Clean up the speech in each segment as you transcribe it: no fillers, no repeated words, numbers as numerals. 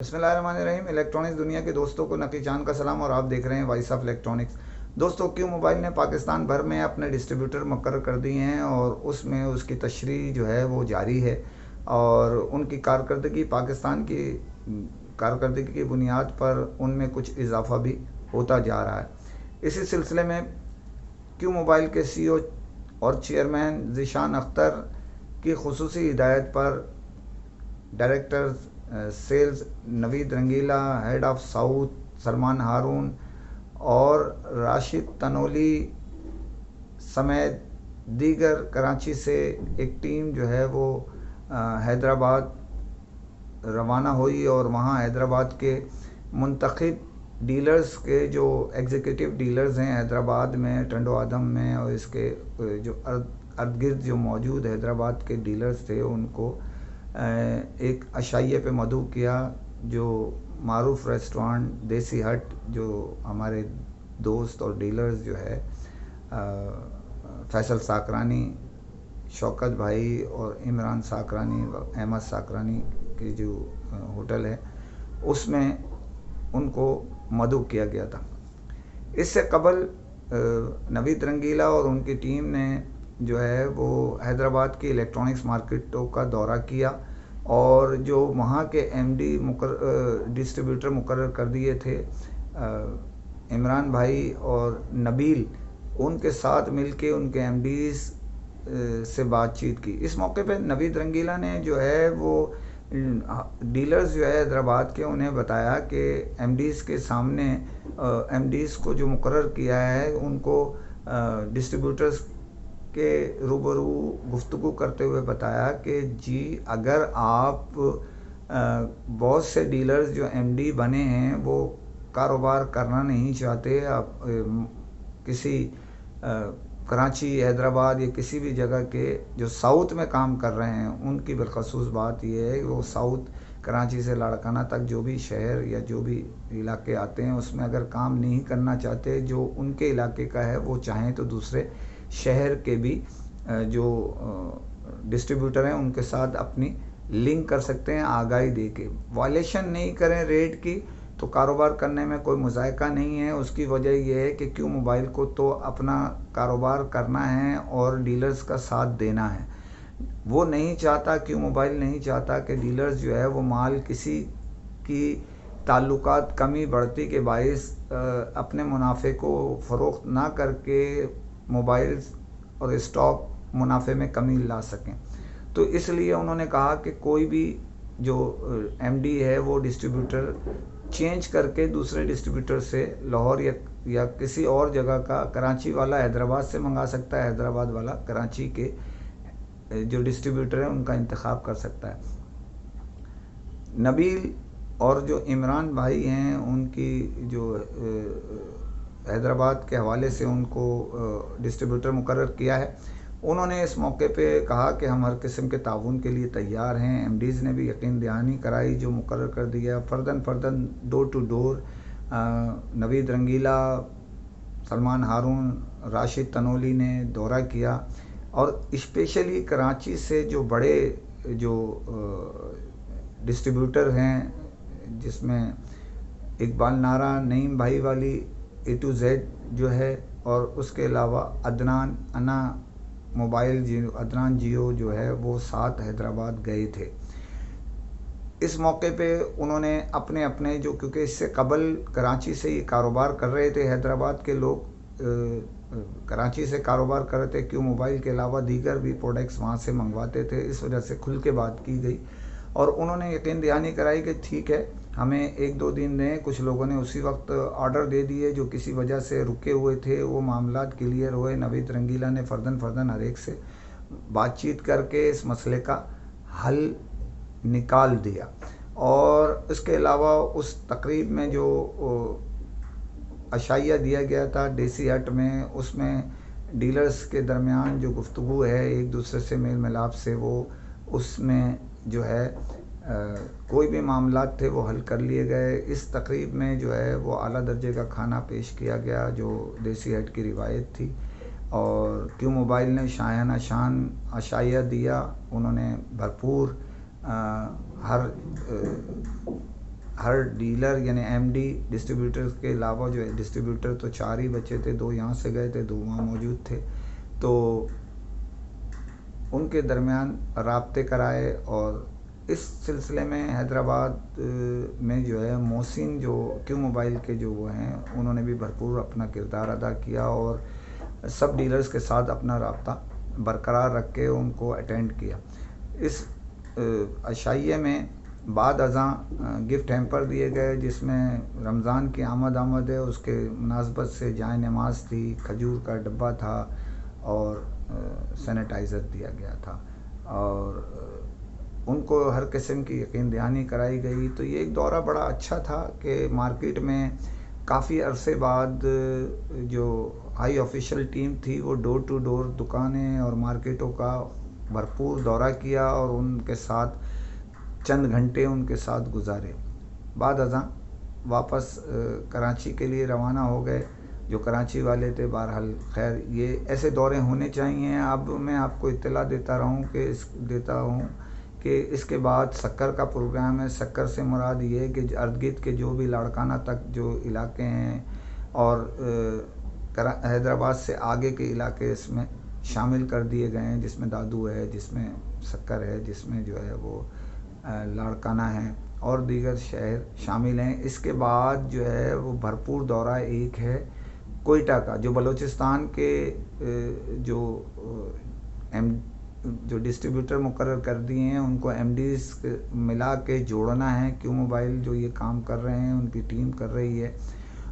बिस्मिल्लाहिर्रहमानिर्रहीम। इलेक्ट्रॉनिक्स दुनिया के दोस्तों को नकी चांद का सलाम और आप देख रहे हैं वॉइस ऑफ इलेक्ट्रॉनिक्स। दोस्तों, क्यू मोबाइल ने पाकिस्तान भर में अपने डिस्ट्रीब्यूटर मुकर्रर कर दिए हैं और उसमें उसकी तशरीह जो है वो जारी है और उनकी कारकर्दगी पाकिस्तान की कारकर्दगी की बुनियाद पर उनमें कुछ इजाफा भी होता जा रहा है। इसी सिलसिले में क्यू मोबाइल के CEO और चेयरमैन ज़ीशान अख्तर की खुसूसी हिदायत पर director sales Naveed Rangeela, head of south Salman Haroon और राशिद तनोली समेत दीगर कराची से एक टीम जो है वो हैदराबाद रवाना हुई और वहाँ हैदराबाद के मुंतखब डीलर्स के जो एग्जीक्यूटिव डीलर्स हैं हैदराबाद में, टंडो आदम में और इसके जो अर्द गिर्द जो मौजूद हैदराबाद के डीलर्स थे उनको एक अशाइये पे मदऊ किया। जो मारूफ रेस्टोरेंट देसी हट जो हमारे दोस्त और डीलर्स जो है फैसल साकरानी, शौकत भाई और इमरान साकरानी, अहमद साकरानी की जो होटल है उसमें उनको मदऊ किया गया था। इससे कबल नवीद रंगीला और उनकी टीम ने जो है वो हैदराबाद की इलेक्ट्रॉनिक्स मार्केटों का दौरा किया और जो वहाँ के MD डिस्ट्रीब्यूटर मुकर्रर कर दिए थे इमरान भाई और नबील, उनके साथ मिलके उनके MDs से बातचीत की। इस मौके पे नवीद रंगीला ने जो है वो डीलर्स जो है हैदराबाद के उन्हें बताया कि MDs के सामने MDs को जो मुकर्रर किया है उनको डिस्ट्रीब्यूटर्स के रूबरू गुफ्तगू करते हुए बताया कि जी अगर आप बहुत से डीलर्स जो MD बने हैं वो कारोबार करना नहीं चाहते, आप किसी कराची, हैदराबाद या किसी भी जगह के जो साउथ में काम कर रहे हैं उनकी बिलखसूस बात यह है कि वो साउथ कराची से लाड़काना तक जो भी शहर या जो भी इलाके आते हैं उसमें अगर काम नहीं करना चाहते जो उनके इलाके का है, वो चाहें तो दूसरे शहर के भी जो डिस्ट्रीब्यूटर हैं उनके साथ अपनी लिंक कर सकते हैं आगाही दे के। वायलेशन नहीं करें रेट की तो कारोबार करने में कोई मुज़ायका नहीं है। उसकी वजह यह है कि क्यू मोबाइल को तो अपना कारोबार करना है और डीलर्स का साथ देना है। वो नहीं चाहता, क्यू मोबाइल नहीं चाहता कि डीलर्स जो है वो माल किसी की ताल्लुकात कमी बढ़ती के बाइस अपने मुनाफे को फ़रोख्त ना करके मोबाइल्स और स्टॉक मुनाफे में कमी ला सकें। तो इसलिए उन्होंने कहा कि कोई भी जो MD है वो डिस्ट्रीब्यूटर चेंज करके दूसरे डिस्ट्रीब्यूटर से लाहौर या किसी और जगह का, कराची वाला हैदराबाद से मंगा सकता है, हैदराबाद वाला कराची के जो डिस्ट्रीब्यूटर है उनका इंतखाब कर सकता है। नबील और जो इमरान भाई हैं उनकी जो हैदराबाद के हवाले से उनको डिस्ट्रीब्यूटर मुकर्रर किया है, उन्होंने इस मौके पे कहा कि हम हर किस्म के ताउन के लिए तैयार हैं। MDs ने भी यकीन दहानी कराई जो मुकर्रर कर दिया। फ़र्दन डोर टू डोर नवीद रंगीला, सलमान हारून, राशिद तनोली ने दौरा किया और स्पेशली कराची से जो बड़े जो डिस्ट्रीब्यूटर हैं जिसमें इकबाल नारा, नईम भाई वाली A to Z जो है और उसके अलावा अदनान जियो जो है वो साथ हैदराबाद गए थे। इस मौके पे उन्होंने अपने अपने जो, क्योंकि इससे कबल कराची से ये कारोबार कर रहे थे, हैदराबाद के लोग कराची से कारोबार कर रहे थे, क्यू मोबाइल के अलावा दीगर भी प्रोडक्ट्स वहाँ से मंगवाते थे। इस वजह से खुल के बात की गई और उन्होंने यकीन दहानी कराई कि ठीक है हमें 1-2 दिन दें। कुछ लोगों ने उसी वक्त ऑर्डर दे दिए जो किसी वजह से रुके हुए थे, वो मामलात क्लियर हुए। नवीद रंगीला ने फ़र्दन हर एक से बातचीत करके इस मसले का हल निकाल दिया और इसके अलावा उस तकरीब में जो अशाइया दिया गया था देसी हट में, उसमें डीलर्स के दरमियान जो गुफ्तगू है एक दूसरे से मेल मिलाप से, वो उसमें जो है कोई भी मामलात थे वो हल कर लिए गए। इस तकरीब में जो है वो आला दर्जे का खाना पेश किया गया जो देसी हट की रिवायत थी और क्यू मोबाइल ने शायाना शान अशाइया दिया। उन्होंने भरपूर हर ہر ڈیلر یعنی ایم ڈی ڈسٹریبیوٹر کے علاوہ جو ہے ڈسٹریبیوٹر تو 4 ہی بچے تھے، 2 یہاں سے گئے تھے، 2 وہاں موجود تھے، تو ان کے درمیان رابطے کرائے، اور اس سلسلے میں حیدرآباد میں جو ہے محسن جو کیو موبائل کے جو وہ ہیں انہوں نے بھی بھرپور اپنا کردار ادا کیا، اور سب ڈیلرز کے ساتھ اپنا رابطہ برقرار رکھ کے ان کو اٹینڈ کیا۔ اس عشائیے میں بعد ازاں گفٹ ہیمپر دیے گئے، جس میں رمضان کی آمد ہے، اس کے مناسبت سے جائے نماز تھی، کھجور کا ڈبہ تھا، اور سینیٹائزر دیا گیا تھا، اور ان کو ہر قسم کی یقین دہانی کرائی گئی۔ تو یہ ایک دورہ بڑا اچھا تھا کہ مارکیٹ میں کافی عرصے بعد جو ہائی آفیشل ٹیم تھی وہ ڈور ٹو ڈور دکانیں اور مارکیٹوں کا بھرپور دورہ کیا، اور ان کے ساتھ چند گھنٹے ان کے ساتھ گزارے۔ بعد ازاں واپس کراچی کے لیے روانہ ہو گئے جو کراچی والے تھے۔ بہرحال خیر یہ ایسے دورے ہونے چاہیے۔ اب میں آپ کو اطلاع دیتا ہوں کہ اس کے بعد سکر کا پروگرام ہے۔ سکر سے مراد یہ ہے کہ ارد گرد کے جو بھی لاڑکانہ تک جو علاقے ہیں اور حیدرآباد سے آگے کے علاقے اس میں شامل کر دیے گئے ہیں، جس میں دادو ہے، جس میں سکر ہے، جس میں جو ہے وہ لاڑکانہ ہیں، اور دیگر شہر شامل ہیں۔ اس کے بعد جو ہے وہ بھرپور دورہ ایک ہے کوئٹہ کا، جو بلوچستان کے جو ڈسٹریبیوٹر مقرر کر دیے ہیں ان کو ایم ڈیز ملا کے جوڑنا ہے۔ کیو موبائل جو یہ کام کر رہے ہیں، ان کی ٹیم کر رہی ہے،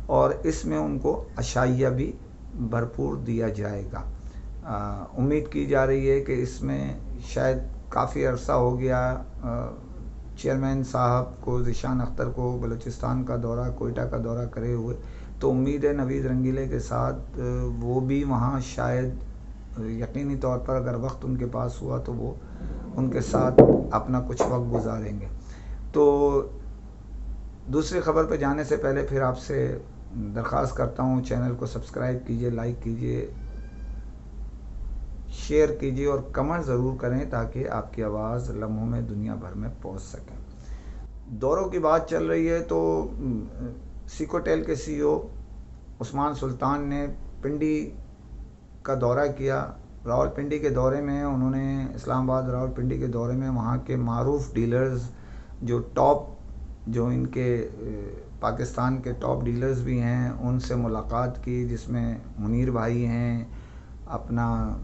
اور اس میں ان کو عشائیہ بھی بھرپور دیا جائے گا۔ امید کی جا رہی ہے کہ اس میں شاید کافی عرصہ ہو گیا چیئرمین صاحب کو، ذیشان اختر کو، بلوچستان کا دورہ، کوئٹہ کا دورہ کرے ہوئے، تو امید ہے نوید رنگیلے کے ساتھ وہ بھی وہاں شاید یقینی طور پر اگر وقت ان کے پاس ہوا تو وہ ان کے ساتھ اپنا کچھ وقت گزاریں گے۔ تو دوسری خبر پہ جانے سے پہلے پھر آپ سے درخواست کرتا ہوں چینل کو سبسکرائب کیجئے، لائک کیجئے، شیئر کیجئے، اور کمنٹ ضرور کریں تاکہ آپ کی آواز لمحوں میں دنیا بھر میں پہنچ سکے۔ دوروں کی بات چل رہی ہے تو سیکوٹیل کے سی او عثمان سلطان نے پنڈی کا دورہ کیا۔ راول پنڈی کے دورے میں انہوں نے اسلام آباد راول پنڈی کے دورے میں وہاں کے معروف ڈیلرز جو ان کے پاکستان کے ٹاپ ڈیلرز بھی ہیں ان سے ملاقات کی، جس میں منیر بھائی ہیں، اپنا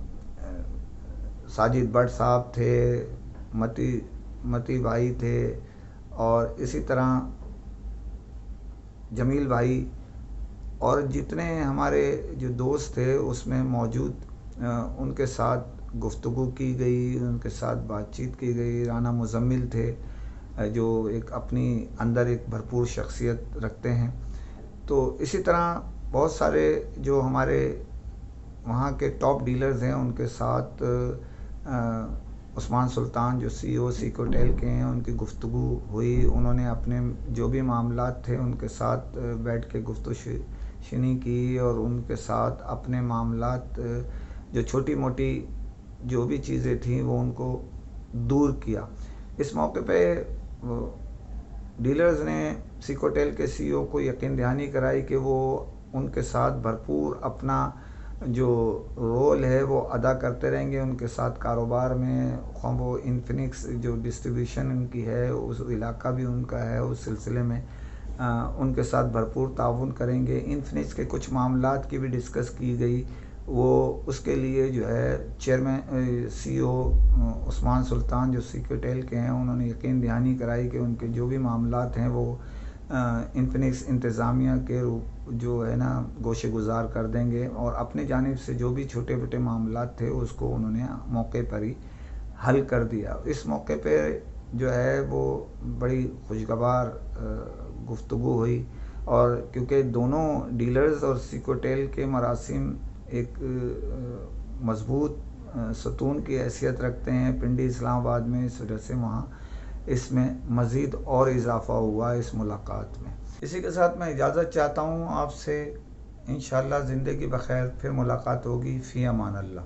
ساجد بٹ صاحب تھے، متی بھائی تھے، اور اسی طرح جمیل بھائی، اور جتنے ہمارے جو دوست تھے اس میں موجود ان کے ساتھ گفتگو کی گئی، ان کے ساتھ بات چیت کی گئی۔ رانا مزمل تھے جو ایک اپنی اندر ایک بھرپور شخصیت رکھتے ہیں۔ تو اسی طرح بہت سارے جو ہمارے وہاں کے ٹاپ ڈیلرز ہیں ان کے ساتھ عثمان سلطان جو سی او سیکوٹیل کے ہیں ان کی گفتگو ہوئی۔ انہوں نے اپنے جو بھی معاملات تھے ان کے ساتھ بیٹھ کے گفتگو شنی کی، اور ان کے ساتھ اپنے معاملات جو چھوٹی موٹی جو بھی چیزیں تھیں وہ ان کو دور کیا۔ اس موقع پہ ڈیلرز نے سیکوٹیل کے سی او کو یقین دہانی کرائی کہ وہ ان کے ساتھ بھرپور اپنا جو رول ہے وہ ادا کرتے رہیں گے ان کے ساتھ کاروبار میں۔ وہ انفینکس جو ڈسٹریبیوشن ان کی ہے، اس علاقہ بھی ان کا ہے، اس سلسلے میں ان کے ساتھ بھرپور تعاون کریں گے۔ انفینکس کے کچھ معاملات کی بھی ڈسکس کی گئی، وہ اس کے لیے جو ہے چیئرمین سی او عثمان سلطان جو سیکوٹیل کے ہیں انہوں نے یقین دہانی کرائی کہ ان کے جو بھی معاملات ہیں وہ انفینکس انتظامیہ کے جو ہے نا گوشے گزار کر دیں گے، اور اپنی جانب سے جو بھی چھوٹے موٹے معاملات تھے اس کو انہوں نے موقع پر ہی حل کر دیا۔ اس موقع پہ جو ہے وہ بڑی خوشگوار گفتگو ہوئی، اور کیونکہ دونوں ڈیلرز اور سیکوٹیل کے مراسم ایک مضبوط ستون کی حیثیت رکھتے ہیں پنڈی اسلام آباد میں، اس وجہ سے وہاں اس میں مزید اور اضافہ ہوا اس ملاقات میں۔ اسی کے ساتھ میں اجازت چاہتا ہوں آپ سے، انشاءاللہ زندگی بخیر پھر ملاقات ہوگی۔ فی امان اللہ۔